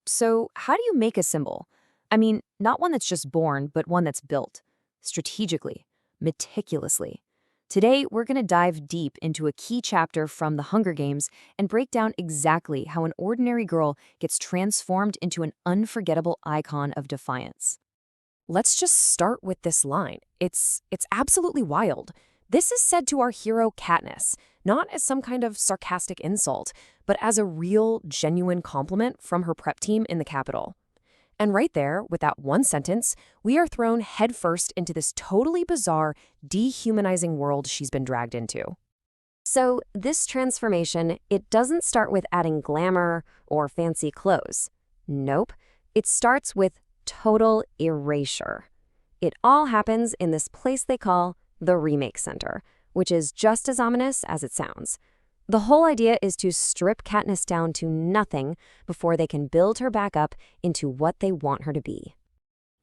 So, how do you make a symbol? I mean, not one that's just born, but one that's built strategically, meticulously. Today, we're going to dive deep into a key chapter from The Hunger Games and break down exactly how an ordinary girl gets transformed into an unforgettable icon of defiance. Let's just start with this line. It's absolutely wild. This is said to our hero Katniss, not as some kind of sarcastic insult, but as a real, genuine compliment from her prep team in the Capitol. And right there, with that one sentence, we are thrown headfirst into this totally bizarre, dehumanizing world she's been dragged into. So, this transformation, it doesn't start with adding glamour or fancy clothes. Nope. It starts with total erasure. It all happens in this place they call the Remake Center, which is just as ominous as it sounds. The whole idea is to strip Katniss down to nothing before they can build her back up into what they want her to be.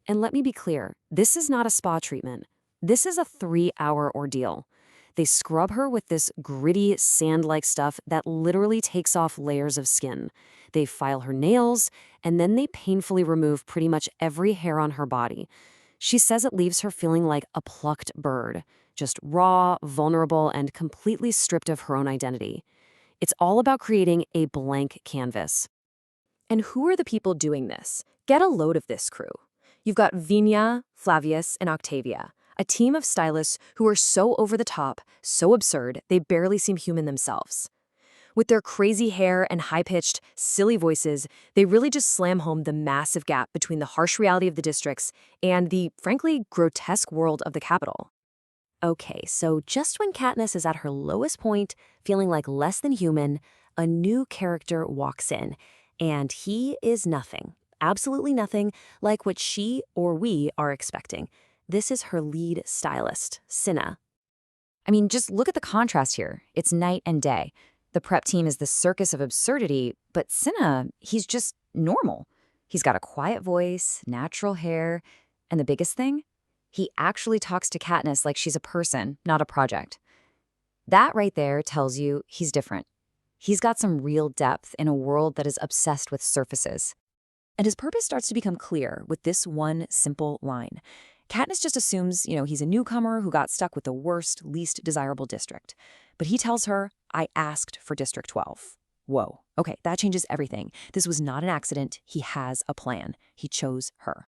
And let me be clear, this is not a spa treatment. This is a 3-hour ordeal. They scrub her with this gritty, sand-like stuff that literally takes off layers of skin. They file her nails, and then they painfully remove pretty much every hair on her body. She says it leaves her feeling like a plucked bird, just raw, vulnerable, and completely stripped of her own identity. It's all about creating a blank canvas. And who are the people doing this? Get a load of this crew. You've got Vina, Flavius, and Octavia, a team of stylists who are so over the top, so absurd, they barely seem human themselves. With their crazy hair and high-pitched, silly voices, they really just slam home the massive gap between the harsh reality of the districts and the, frankly, grotesque world of the Capitol. Okay, so just when Katniss is at her lowest point, feeling like less than human, a new character walks in, and he is nothing, absolutely nothing like what she or we are expecting. This is her lead stylist, Cinna. I mean, just look at the contrast here. It's night and day. The prep team is the circus of absurdity, but Cinna, he's just normal. He's got a quiet voice, natural hair, and the biggest thing? He actually talks to Katniss like she's a person, not a project. That right there tells you he's different. He's got some real depth in a world that is obsessed with surfaces. And his purpose starts to become clear with this one simple line. Katniss just assumes, he's a newcomer who got stuck with the worst, least desirable district. But he tells her, I asked for District 12. Whoa. Okay, that changes everything. This was not an accident. He has a plan. He chose her.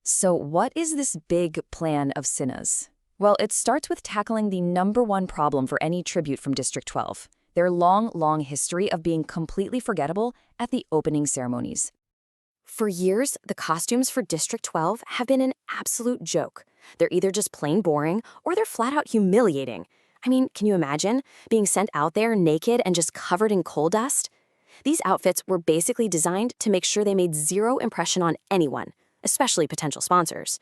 So what is this big plan of Cinna's? Well, it starts with tackling the #1 problem for any tribute from District 12, their long, long history of being completely forgettable at the opening ceremonies. For years, the costumes for District 12 have been an absolute joke. They're either just plain boring or they're flat out humiliating. I mean, can you imagine being sent out there naked and just covered in coal dust? These outfits were basically designed to make sure they made zero impression on anyone, especially potential sponsors.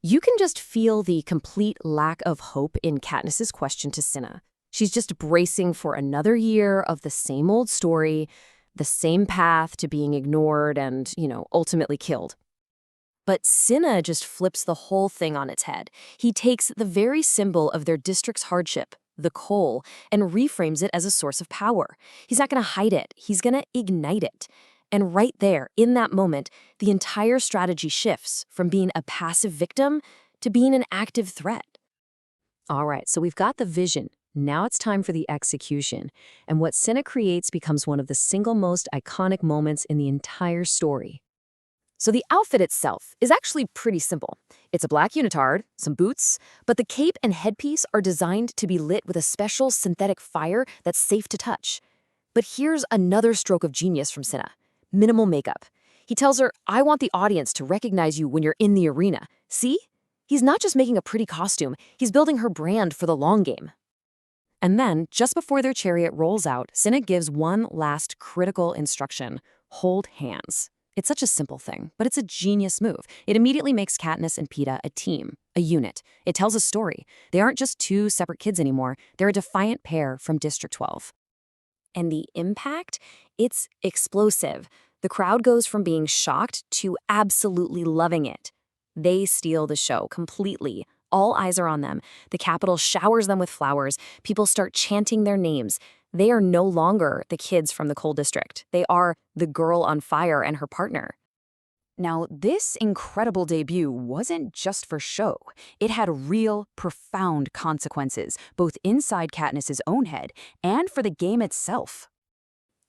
You can just feel the complete lack of hope in Katniss's question to Cinna. She's just bracing for another year of the same old story, the same path to being ignored and, ultimately killed. But Cinna just flips the whole thing on its head. He takes the very symbol of their district's hardship, the coal, and reframes it as a source of power. He's not going to hide it. He's going to ignite it. And right there, in that moment, the entire strategy shifts from being a passive victim to being an active threat. All right, so we've got the vision. Now it's time for the execution. And what Cinna creates becomes one of the single most iconic moments in the entire story. So the outfit itself is actually pretty simple. It's a black unitard, some boots, but the cape and headpiece are designed to be lit with a special synthetic fire that's safe to touch. But here's another stroke of genius from Cinna. Minimal makeup. He tells her, I want the audience to recognize you when you're in the arena. See? He's not just making a pretty costume, he's building her brand for the long game. And then, just before their chariot rolls out, Cinna gives one last critical instruction. Hold hands. It's such a simple thing, but it's a genius move. It immediately makes Katniss and Peeta a team, a unit. It tells a story. They aren't just two separate kids anymore. They're a defiant pair from District 12. And the impact? It's explosive. The crowd goes from being shocked to absolutely loving it. They steal the show completely. All eyes are on them. The Capitol showers them with flowers. People start chanting their names. They are no longer the kids from the coal district. They are the girl on fire and her partner. Now, this incredible debut wasn't just for show. It had real, profound consequences, both inside Katniss's own head and for the game itself.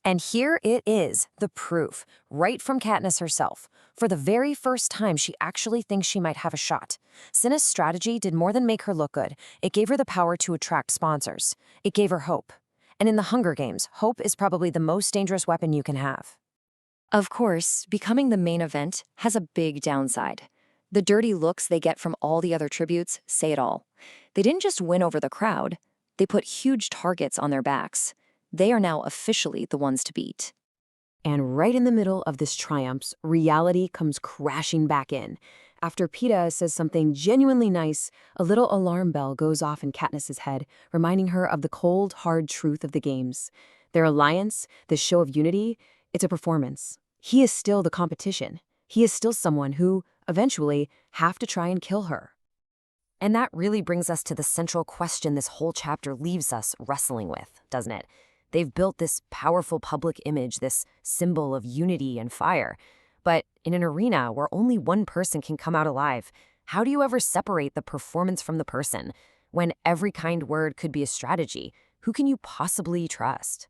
And here it is, the proof, right from Katniss herself. For the very first time, she actually thinks she might have a shot. Cinna's strategy did more than make her look good. It gave her the power to attract sponsors. It gave her hope. And in the Hunger Games, hope is probably the most dangerous weapon you can have. Of course, becoming the main event has a big downside. The dirty looks they get from all the other tributes say it all. They didn't just win over the crowd, they put huge targets on their backs. They are now officially the ones to beat. And right in the middle of this triumph, reality comes crashing back in. After Peeta says something genuinely nice, a little alarm bell goes off in Katniss's head, reminding her of the cold, hard truth of the games. Their alliance, this show of unity, it's a performance. He is still the competition. He is still someone who, eventually, have to try and kill her. And that really brings us to the central question this whole chapter leaves us wrestling with, doesn't it? They've built this powerful public image, this symbol of unity and fire. But in an arena where only one person can come out alive, how do you ever separate the performance from the person? When every kind word could be a strategy, who can you possibly trust?